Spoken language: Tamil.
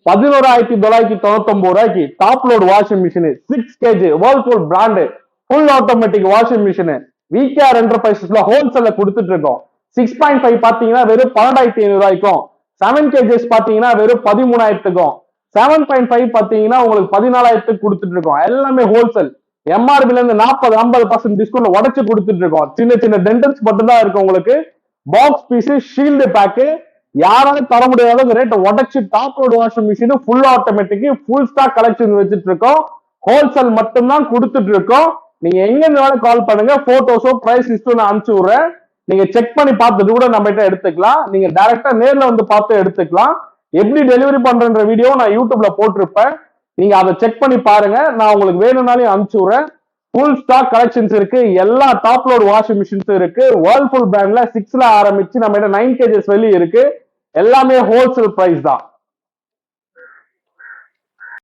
11,999 top load washing machine 6 kg Whirlpool brand full automatic washing machine VKR என்டர்பிரைசஸ்ல ஹோல்சேல்ல கொடுத்துட்டு இருக்கோம். 6.5 பாத்தீங்கன்னா வெறும் 12,500 7 kgs பாத்தீங்கன்னா வெறும் 13,000 7.5 பாத்தீங்கன்னா உங்களுக்கு 14,000 கொடுத்துட்டு இருக்கோம். எல்லாமே ஹோல்சேல் எம்ஆர்பில இருந்து 40-50% டிஸ்கவுண்ட் உடச்சு கொடுத்துட்டு இருக்கோம். சின்ன சின்ன டென்டல்ஸ் மட்டும் தான் இருக்கு உங்களுக்கு. பாக்ஸ் பீஸ் ஷீல்டு பேக்கு யாராலும் தர முடியாத ரேட் உடச்சு top load washing machine full automatic full stock collection வச்சுட்டு இருக்கோம். ஹோல்சேல் மட்டும் தான் கொடுத்துட்டு இருக்கோம். நீங்க எங்க இருந்தாலும் கால் பண்ணுங்க. போட்டோஸோ பிரைஸ் லிஸ்டோ நான் அனுப்பிச்சு விடுறேன். நீங்க செக் பண்ணி பார்த்துட்டு கூட நம்ம கிட்ட எடுத்துக்கலாம். நீங்க டைரக்டா நேர்ல வந்து பார்த்து எடுத்துக்கலாம். எப்படி டெலிவரி பண்றன்ற வீடியோ நான் யூடியூப்ல போட்டிருப்பேன். நீங்க அதை செக் பண்ணி பாருங்க. நான் உங்களுக்கு வேணும்னாலும் அனுப்பிச்சு விடுறேன். ஃபுல் ஸ்டாக் கலெக்ஷன்ஸ் இருக்கு. எல்லா டாப் லோட் வாஷிங் மிஷின்ஸ் இருக்கு. வேர்ல்பூல் பிராண்ட்ல 6ல ஆரம்பிச்சு நம்ம 9 kgs வெளியே இருக்கு. எல்லாமே ஹோல்சேல் பிரைஸ் தான்.